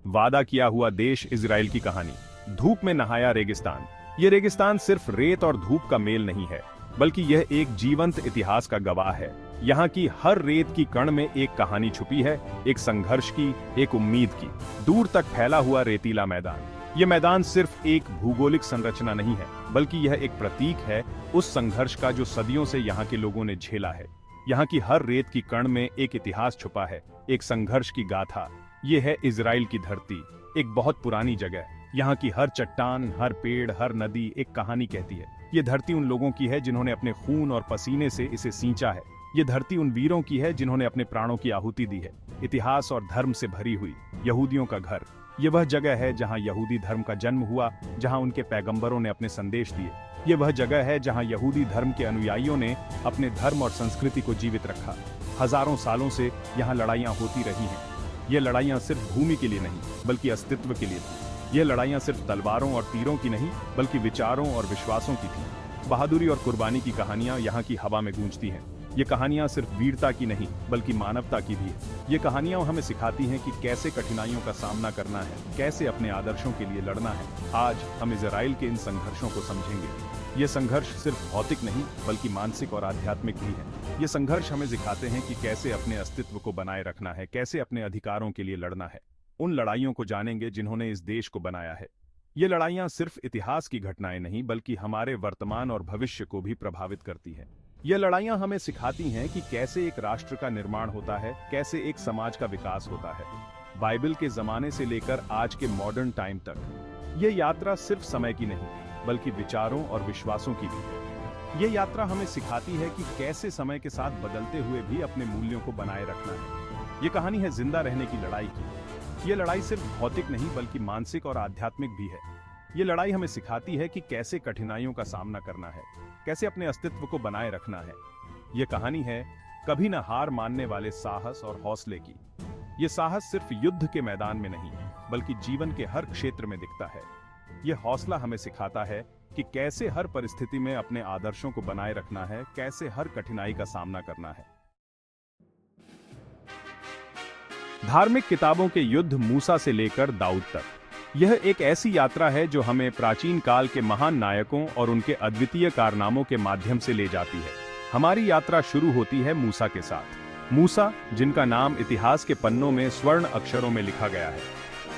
वादा किया हुआ देश इजराइल की कहानी। धूप में नहाया रेगिस्तान। ये रेगिस्तान सिर्फ रेत और धूप का मेल नहीं है, बल्कि यह एक जीवंत इतिहास का गवाह है। यहाँ की हर रेत की कण में एक कहानी छुपी है, एक संघर्ष की, एक उम्मीद की। दूर तक फैला हुआ रेतीला मैदान। ये मैदान सिर्फ एक भूगोलिक संरचना नहीं है, बल्कि यह एक प्रतीक है उस संघर्ष का जो सदियों से यहाँ के लोगों ने झेला है। यहाँ की हर रेत की कण में एक इतिहास छुपा है, एक संघर्ष की गाथा। ये है इजराइल की धरती, एक बहुत पुरानी जगह। यहाँ की हर चट्टान, हर पेड़, हर नदी एक कहानी कहती है। ये धरती उन लोगों की है जिन्होंने अपने खून और पसीने से इसे सींचा है। ये धरती उन वीरों की है जिन्होंने अपने प्राणों की आहुति दी है। इतिहास और धर्म से भरी हुई यहूदियों का घर। ये वह जगह है जहाँ यहूदी धर्म का जन्म हुआ, जहाँ उनके पैगंबरों ने अपने संदेश दिए। ये वह जगह है जहाँ यहूदी धर्म के अनुयायियों ने अपने धर्म और संस्कृति को जीवित रखा। हजारों सालों से यहाँ लड़ाइयाँ होती रही हैं। ये लड़ाइयाँ सिर्फ भूमि के लिए नहीं, बल्कि अस्तित्व के लिए थी। ये लड़ाइयाँ सिर्फ तलवारों और तीरों की नहीं, बल्कि विचारों और विश्वासों की थी। बहादुरी और कुर्बानी की कहानियाँ यहाँ की हवा में गूंजती हैं। ये कहानियाँ सिर्फ वीरता की नहीं, बल्कि मानवता की भी है। ये कहानियाँ हमें सिखाती हैं कि कैसे कठिनाइयों का सामना करना है, कैसे अपने आदर्शों के लिए लड़ना है। आज हम इजराइल के इन संघर्षों को समझेंगे। ये संघर्ष सिर्फ भौतिक नहीं, बल्कि मानसिक और आध्यात्मिक भी है। ये संघर्ष हमें सिखाते हैं कि कैसे अपने अस्तित्व को बनाए रखना है, कैसे अपने अधिकारों के लिए लड़ना है। उन लड़ाइयों को जानेंगे जिन्होंने इस देश को बनाया है। ये लड़ाइयाँ सिर्फ इतिहास की घटनाएं नहीं, बल्कि हमारे वर्तमान और भविष्य को भी प्रभावित करती हैं। ये लड़ाइयाँ हमें सिखाती हैं कि कैसे एक राष्ट्र का निर्माण होता है, कैसे एक समाज का विकास होता है। बाइबल के जमाने से लेकर आज के मॉडर्न टाइम तक ये यात्रा सिर्फ समय की नहीं, बल्कि विचारों और विश्वासों की भी है। ये यात्रा हमें सिखाती है कि कैसे समय के साथ बदलते हुए भी अपने मूल्यों को बनाए रखना है। ये कहानी है जिंदा रहने की लड़ाई की। ये लड़ाई सिर्फ भौतिक नहीं, बल्कि मानसिक और आध्यात्मिक भी है। ये लड़ाई हमें सिखाती है कि कैसे कठिनाइयों का सामना करना है, कैसे अपने अस्तित्व को बनाए रखना है। ये कहानी है कभी न हार मानने वाले साहस और हौसले की। ये साहस सिर्फ युद्ध के मैदान में नहीं, बल्कि जीवन के हर क्षेत्र में दिखता है। ये हौसला हमें सिखाता है कि कैसे हर परिस्थिति में अपने आदर्शों को बनाए रखना है, कैसे हर कठिनाई का सामना करना है। धार्मिक किताबों के युद्ध मूसा से लेकर दाऊद तक, यह एक ऐसी यात्रा है जो हमें प्राचीन काल के महान नायकों और उनके अद्वितीय कारनामों के माध्यम से ले जाती है। हमारी यात्रा शुरू होती है मूसा के साथ। मूसा, जिनका नाम इतिहास के पन्नों में स्वर्ण अक्षरों में लिखा गया है।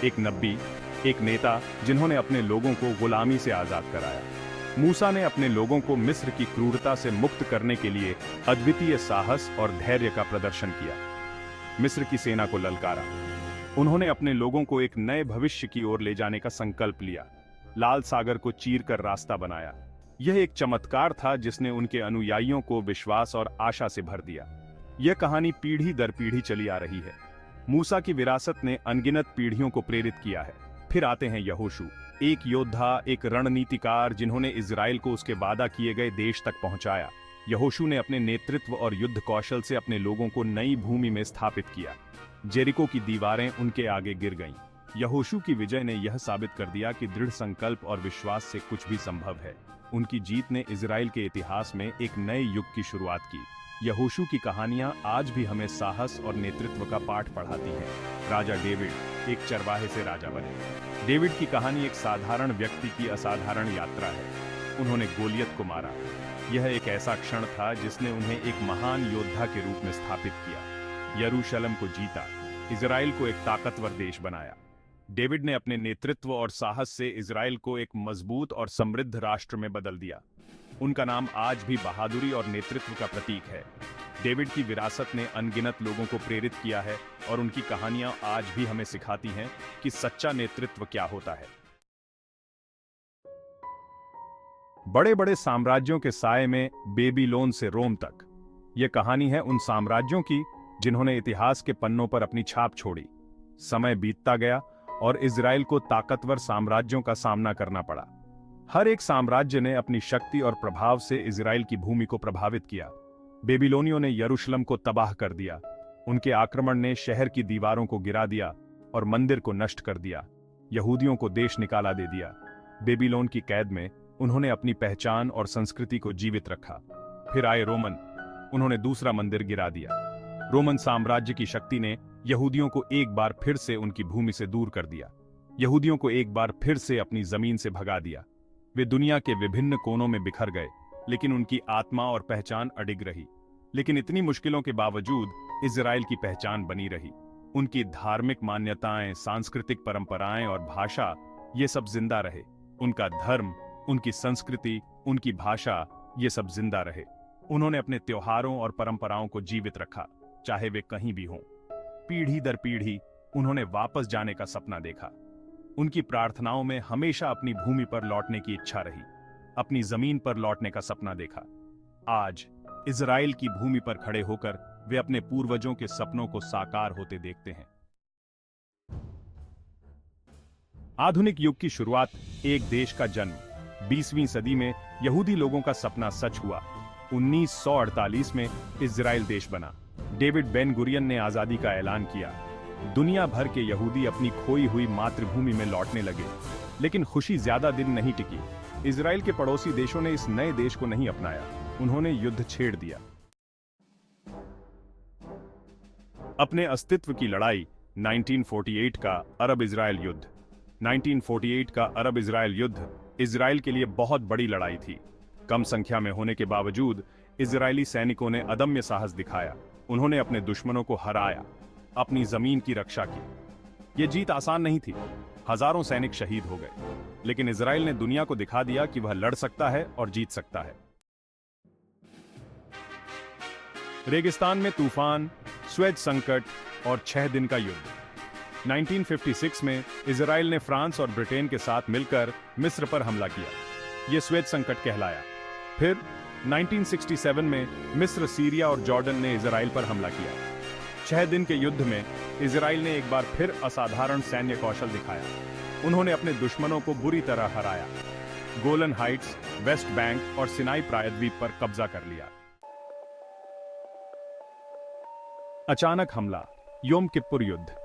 एक नबी, एक नेता जिन्होंने अपने लोगों को गुलामी से आजाद कराया। मूसा ने अपने लोगों को मिस्र की क्रूरता से मुक्त करने के लिए अद्वितीय साहस और धैर्य का प्रदर्शन किया। मिस्र की सेना को ललकारा। उन्होंने अपने लोगों को एक नए भविष्य की ओर ले जाने का संकल्प लिया। लाल सागर को चीरकर रास्ता बनाया। यह एक चमत्कार था जिसने उनके अनुयायियों को विश्वास और आशा से भर दिया। यह कहानी पीढ़ी दर पीढ़ी चली आ रही है। मूसा की विरासत ने अनगिनत पीढ़ियों को प्रेरित किया है। फिर आते हैं यहोशू, एक योद्धा, एक रणनीतिकार जिन्होंने इजराइल को उसके वादा किए गए देश तक पहुंचाया। यहोशू ने अपने नेतृत्व और युद्ध कौशल से अपने लोगों को नई भूमि में स्थापित किया। जेरिको की दीवारें उनके आगे गिर गईं। यहोशू की विजय ने यह साबित कर दिया कि दृढ़ संकल्प और विश्वास से कुछ भी संभव है। उनकी जीत ने इजराइल के इतिहास में एक नए युग की शुरुआत की। यहोशू की कहानियां आज भी हमें साहस और नेतृत्व का पाठ पढ़ाती हैं। राजा डेविड, एक चरवाहे से राजा बने। डेविड की कहानी एक साधारण व्यक्ति की असाधारण यात्रा है। उन्होंने गोलियत को मारा। यह एक ऐसा क्षण था जिसने उन्हें एक महान योद्धा के रूप में स्थापित किया। यरूशलेम को जीता, इजराइल को एक ताकतवर देश बनाया। डेविड ने अपने नेतृत्व और साहस से इजराइल को एक मजबूत और समृद्ध राष्ट्र में बदल दिया। उनका नाम आज भी बहादुरी और नेतृत्व का प्रतीक है। डेविड की विरासत ने अनगिनत लोगों को प्रेरित किया है और उनकी कहानियां आज भी हमें सिखाती हैं कि सच्चा नेतृत्व क्या होता है। बड़े बड़े साम्राज्यों के साए में बेबीलोन से रोम तक, यह कहानी है उन साम्राज्यों की जिन्होंने इतिहास के पन्नों पर अपनी छाप छोड़ी। समय बीतता गया और इजराइल को ताकतवर साम्राज्यों का सामना करना पड़ा। हर एक साम्राज्य ने अपनी शक्ति और प्रभाव से इजराइल की भूमि को प्रभावित किया। बेबीलोनियों ने यरूशलेम को तबाह कर दिया। उनके आक्रमण ने शहर की दीवारों को गिरा दिया और मंदिर को नष्ट कर दिया। यहूदियों को देश निकाला दे दिया। बेबीलोन की कैद में उन्होंने अपनी पहचान और संस्कृति को जीवित रखा। फिर आए रोमन, उन्होंने दूसरा मंदिर गिरा दिया। रोमन साम्राज्य की शक्ति ने यहूदियों को एक बार फिर से उनकी भूमि से दूर कर दिया। यहूदियों को एक बार फिर से अपनी जमीन से भगा दिया। वे दुनिया के विभिन्न कोनों में बिखर गए, लेकिन उनकी आत्मा और पहचान अडिग रही। लेकिन इतनी मुश्किलों के बावजूद इजराइल की पहचान बनी रही। उनकी धार्मिक मान्यताएं, सांस्कृतिक परंपराएं और भाषा, ये सब जिंदा रहे। उनका धर्म, उनकी संस्कृति, उनकी भाषा, ये सब जिंदा रहे। उन्होंने अपने त्योहारों और परंपराओं को जीवित रखा, चाहे वे कहीं भी हों। पीढ़ी दर पीढ़ी उन्होंने वापस जाने का सपना देखा। उनकी प्रार्थनाओं में हमेशा अपनी भूमि पर लौटने की इच्छा रही, अपनी जमीन पर लौटने का सपना देखा। आज इजराइल की भूमि पर खड़े होकर वे अपने पूर्वजों के सपनों को साकार होते देखते हैं। आधुनिक युग की शुरुआत, एक देश का जन्म। 20वीं सदी में यहूदी लोगों का सपना सच हुआ। 1948 में इजराइल देश बना। डेविड बेन गुरियन ने आजादी का ऐलान किया। दुनिया भर के यहूदी अपनी खोई हुई मातृभूमि में लौटने लगे। लेकिन खुशी ज्यादा दिन नहीं टिकी। इजराइल के पड़ोसी देशों ने इस नए देश को नहीं अपनाया। उन्होंने युद्ध छेड़ दिया। अपने अस्तित्व की लड़ाई, 1948 का अरब इजराइल युद्ध। 1948 का अरब इजराइल युद्ध इजराइल के लिए बहुत बड़ी लड़ाई थी। कम संख्या में होने के बावजूद इजरायली सैनिकों ने अदम्य साहस दिखाया। उन्होंने अपने दुश्मनों को हराया, अपनी जमीन की रक्षा की। यह जीत आसान नहीं थी। हजारों सैनिक शहीद हो गए, लेकिन इजराइल ने दुनिया को दिखा दिया कि वह लड़ सकता है और जीत सकता है। रेगिस्तान में तूफान, स्वेज संकट और 6 दिन का युद्ध। 1956 में इजराइल ने फ्रांस और ब्रिटेन के साथ मिलकर मिस्र पर हमला किया। यह स्वेज संकट कहलाया। फिर 1967 में मिस्र, सीरिया और जॉर्डन ने इजराइल पर हमला किया। 6 दिन के युद्ध में इजराइल ने एक बार फिर असाधारण सैन्य कौशल दिखाया। उन्होंने अपने दुश्मनों को बुरी तरह हराया। गोलन हाइट्स, वेस्ट बैंक और सिनाई प्रायद्वीप पर कब्जा कर लिया। अचानक हमला, योम किप्पुर युद्ध।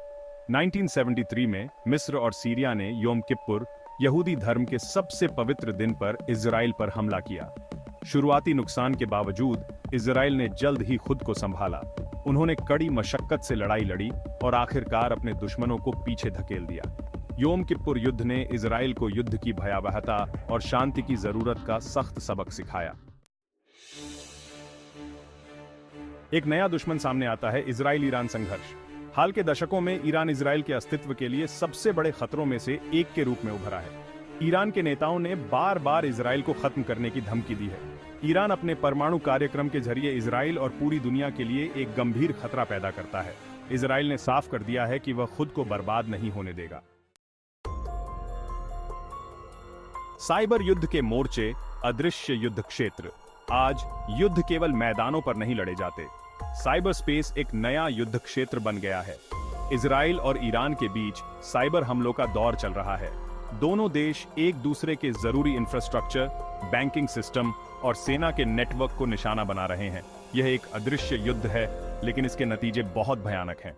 1973 में मिस्र और सीरिया ने योम किप्पुर, यहूदी धर्म के सबसे पवित्र दिन पर इजराइल पर हमला किया। शुरुआती नुकसान के बावजूद इजराइल ने जल्द ही खुद को संभाला। उन्होंने कड़ी मशक्कत से लड़ाई लड़ी और आखिरकार अपने दुश्मनों को पीछे धकेल दिया। योम किप्पुर युद्ध ने इजराइल को युद्ध की भयावहता और शांति की जरूरत का सख्त सबक सिखाया। एक नया दुश्मन सामने आता है, इजराइल ईरान संघर्ष। हाल के दशकों में ईरान इजराइल के अस्तित्व के लिए सबसे बड़े खतरों में से एक के रूप में उभरा है। ईरान के नेताओं ने बार बार इजराइल को खत्म करने की धमकी दी है। ईरान अपने परमाणु कार्यक्रम के जरिए इजराइल और पूरी दुनिया के लिए एक गंभीर खतरा पैदा करता है। इजराइल ने साफ कर दिया है कि वह खुद को बर्बाद नहीं होने देगा। साइबर युद्ध के मोर्चे, अदृश्य युद्ध क्षेत्र। आज युद्ध केवल मैदानों पर नहीं लड़े जाते। साइबर स्पेस एक नया युद्ध क्षेत्र बन गया है। इजराइल और ईरान के बीच साइबर हमलों का दौर चल रहा है। दोनों देश एक दूसरे के जरूरी इंफ्रास्ट्रक्चर, बैंकिंग सिस्टम और सेना के नेटवर्क को निशाना बना रहे हैं। यह एक अदृश्य युद्ध है, लेकिन इसके नतीजे बहुत भयानक हैं।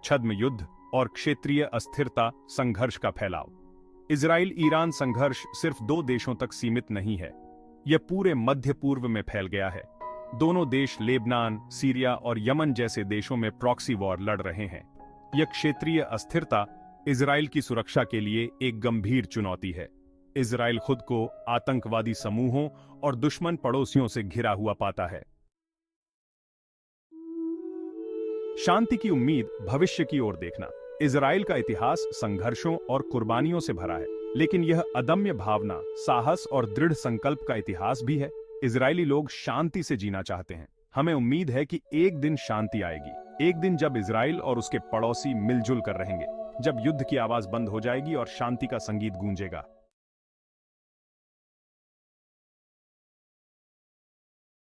छद्म युद्ध और क्षेत्रीय अस्थिरता, संघर्ष का फैलाव। इजराइल ईरान संघर्ष सिर्फ 2 देशों तक सीमित नहीं है। यह पूरे मध्य पूर्व में फैल गया है। दोनों देश लेबनान, सीरिया और यमन जैसे देशों में प्रॉक्सी वॉर लड़ रहे हैं। यह क्षेत्रीय अस्थिरता इजराइल की सुरक्षा के लिए एक गंभीर चुनौती है। इजराइल खुद को आतंकवादी समूहों और दुश्मन पड़ोसियों से घिरा हुआ पाता है। शांति की उम्मीद, भविष्य की ओर देखना। इजराइल का इतिहास संघर्षों और कुर्बानियों से भरा है, लेकिन यह अदम्य भावना, साहस और दृढ़ संकल्प का इतिहास भी है। इजरायली लोग शांति से जीना चाहते हैं। हमें उम्मीद है कि एक दिन शांति आएगी, एक दिन जब इजराइल और उसके पड़ोसी मिलजुल कर रहेंगे, जब युद्ध की आवाज बंद हो जाएगी और शांति का संगीत गूंजेगा।